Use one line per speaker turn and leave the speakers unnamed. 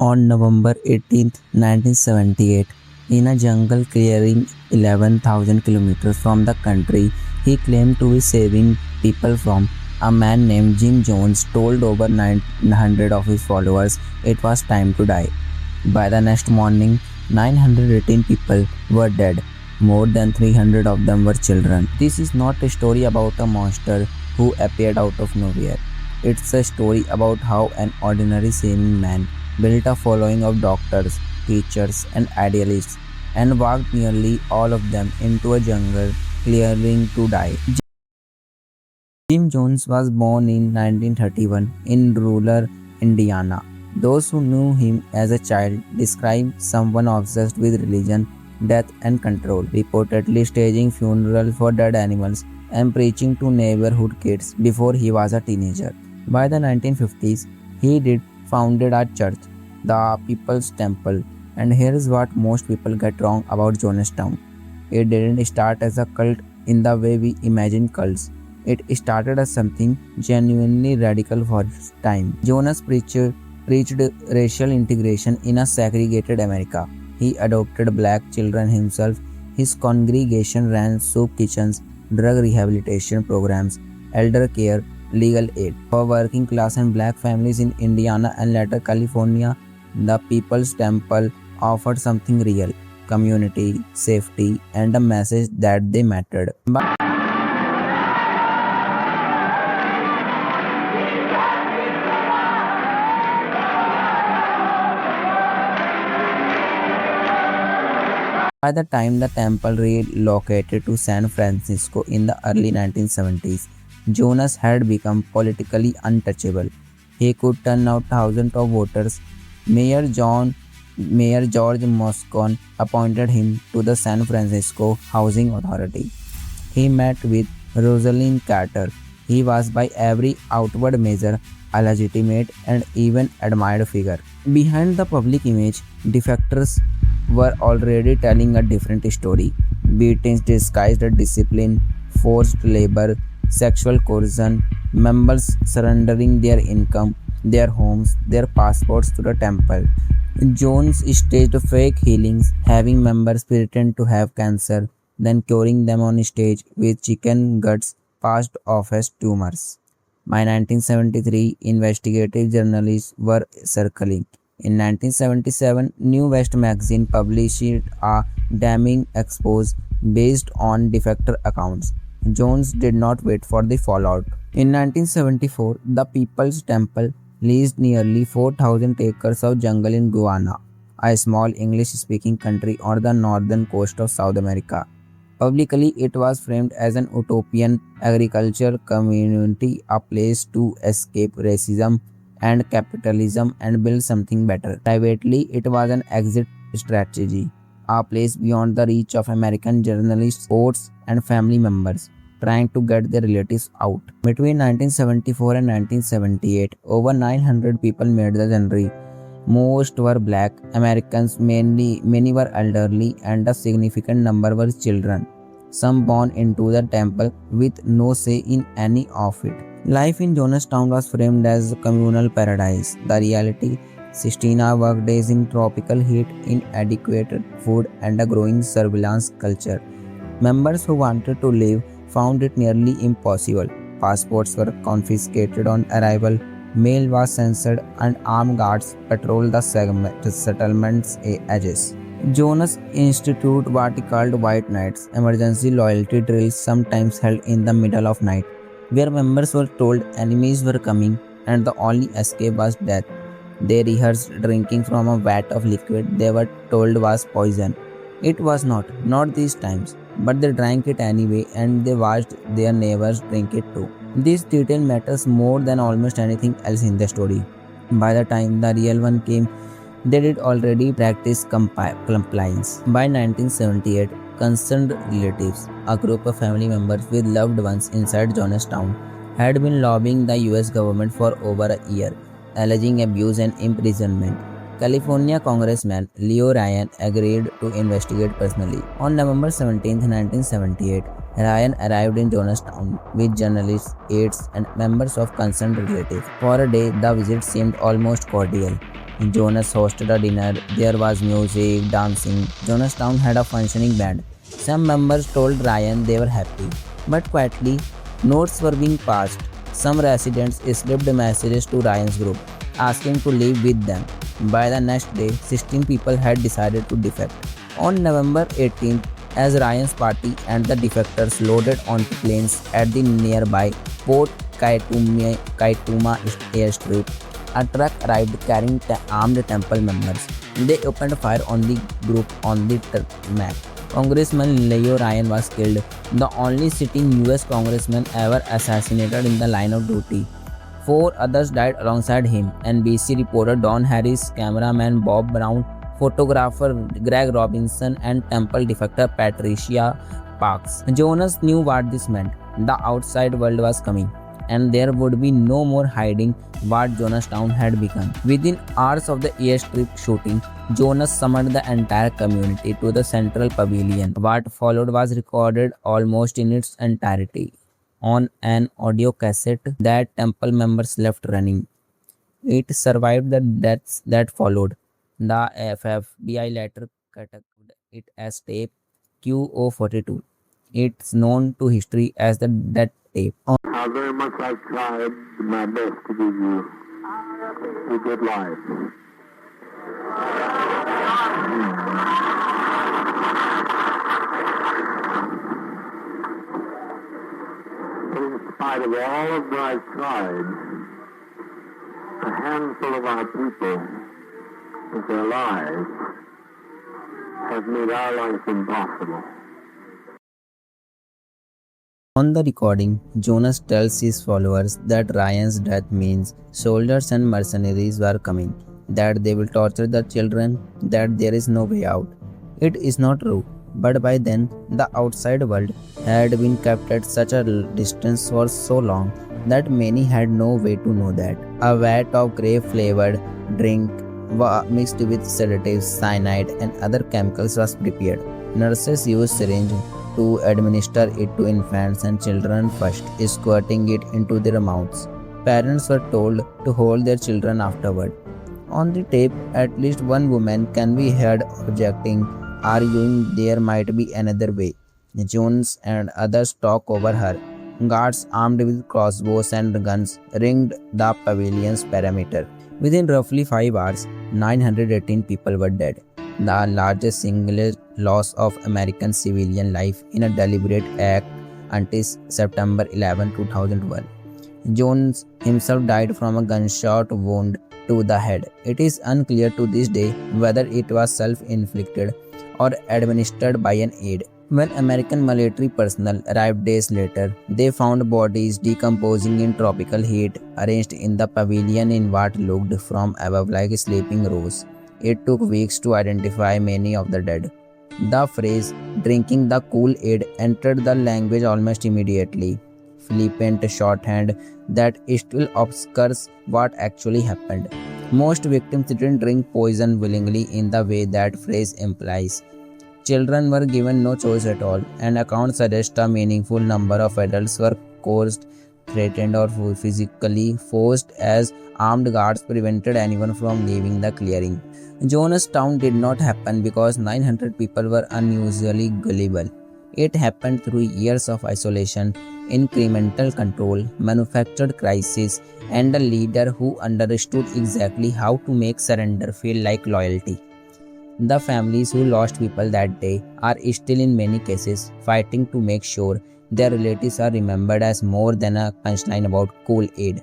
On November 18, 1978, in a jungle clearing 11,000 kilometers from the country he claimed to be saving people from, a man named Jim Jones told over 900 of his followers it was time to die. By the next morning, 918 people were dead. More than 300 of them were children. This is not a story about a monster who appeared out of nowhere. It's a story about how an ordinary saving man built a following of doctors, teachers, and idealists and walked nearly all of them into a jungle clearing to die. Jim Jones was born in 1931 in rural Indiana. Those who knew him as a child described someone obsessed with religion, death, and control, reportedly staging funerals for dead animals and preaching to neighborhood kids before he was a teenager. By the 1950s, he did founded a church, the People's Temple, and here's what most people get wrong about Jonestown. It didn't start as a cult in the way we imagine cults. It started as something genuinely radical for its time. Jonas preached racial integration in a segregated America. He adopted black children himself. His congregation ran soup kitchens, drug rehabilitation programs, elder care, legal aid for working class and black families in Indiana and later California. The People's Temple offered something real: community, safety, and a message that they mattered. By the time the temple relocated to San Francisco in the early 1970s, Jonas had become politically untouchable. He could turn out thousands of voters. Mayor George Moscone appointed him to the San Francisco Housing Authority. He met with Rosalind Carter. He was by every outward measure a legitimate and even admired figure. Behind the public image, defectors were already telling a different story. Beatings disguised as discipline, forced labor, sexual coercion, members surrendering their income, their homes, their passports to the temple. Jones staged fake healings, having members pretend to have cancer, then curing them on stage with chicken guts passed off as tumors. By 1973, investigative journalists were circling. In 1977, New West magazine published a damning expose based on defector accounts. Jones did not wait for the fallout. In 1974, the People's Temple leased nearly 4,000 acres of jungle in Guyana, a small English-speaking country on the northern coast of South America. Publicly, it was framed as an utopian agricultural community, a place to escape racism and capitalism and build something better. Privately, it was an exit strategy, a place beyond the reach of American journalists, courts, and family members trying to get their relatives out. Between 1974 and 1978, over 900 people made the journey. Most were black Americans, many were elderly, and a significant number were children, some born into the temple with no say in any of it. Life in Jonestown was framed as a communal paradise. The reality: 16-hour workdays in tropical heat, inadequate food, and a growing surveillance culture. Members who wanted to leave found it nearly impossible. Passports were confiscated on arrival, mail was censored, and armed guards patrolled the settlement's edges. Jonas instituted what he called White Nights, emergency loyalty drills sometimes held in the middle of night, where members were told enemies were coming and the only escape was death. They rehearsed drinking from a vat of liquid they were told was poison. It was not these times, but they drank it anyway and they watched their neighbors drink it too. This detail matters more than almost anything else in the story. By the time the real one came, they did already practice compliance. By 1978, concerned relatives, a group of family members with loved ones inside Jonestown, had been lobbying the US government for over a year, alleging abuse and imprisonment. California Congressman Leo Ryan agreed to investigate personally. On November 17, 1978, Ryan arrived in Jonestown with journalists, aides, and members of concerned relatives. For a day, the visit seemed almost cordial. Jonas hosted a dinner. There was music, dancing. Jonestown had a functioning band. Some members told Ryan they were happy, but quietly, notes were being passed. Some residents slipped messages to Ryan's group, asking to live with them. By the next day, 16 people had decided to defect. On November 18th, as Ryan's party and the defectors loaded onto planes at the nearby Port Kaituma airstrip, a truck arrived carrying armed temple members. They opened fire on the group on the tarmac. Congressman Leo Ryan was killed, the only sitting US congressman ever assassinated in the line of duty. Four others died alongside him. NBC reporter Don Harris, cameraman Bob Brown, photographer Greg Robinson, and temple defector Patricia Parks. Jonas knew what this meant. The outside world was coming, and there would be no more hiding what Jonestown had become. Within hours of the airstrip shooting, Jonas summoned the entire community to the central pavilion. What followed was recorded almost in its entirety on an audio cassette that temple members left running. It survived the deaths that followed. The FBI later cataloged it as tape Q042. It's known to history as the death tape.
How very much I've tried my best to give you a good life. But in spite of all of what I've tried, a handful of our people, with their lives, have made our life impossible.
On the recording, Jonas tells his followers that Ryan's death means soldiers and mercenaries were coming, that they will torture the children, that there is no way out. It is not true, but by then, the outside world had been kept at such a distance for so long that many had no way to know that. A vat of grape-flavored drink mixed with sedatives, cyanide, and other chemicals was prepared. Nurses used syringes to administer it to infants and children first, squirting it into their mouths. Parents were told to hold their children afterward. On the tape, at least one woman can be heard objecting, arguing there might be another way. Jones and others talk over her. Guards armed with crossbows and guns ringed the pavilion's perimeter. Within roughly 5 hours, 918 people were dead, the largest single loss of American civilian life in a deliberate act until September 11, 2001. Jones himself died from a gunshot wound to the head. It is unclear to this day whether it was self-inflicted or administered by an aide. When American military personnel arrived days later, they found bodies decomposing in tropical heat, arranged in the pavilion in what looked from above like sleeping rows. It took weeks to identify many of the dead. The phrase, drinking the Kool-Aid, entered the language almost immediately. Flippant shorthand that still obscures what actually happened. Most victims didn't drink poison willingly in the way that phrase implies. Children were given no choice at all, and accounts suggest a meaningful number of adults were coerced, threatened, or physically forced as armed guards prevented anyone from leaving the clearing. Jonestown did not happen because 900 people were unusually gullible. It happened through years of isolation, incremental control, manufactured crisis, and a leader who understood exactly how to make surrender feel like loyalty. The families who lost people that day are still in many cases fighting to make sure their relatives are remembered as more than a punchline about Kool-Aid.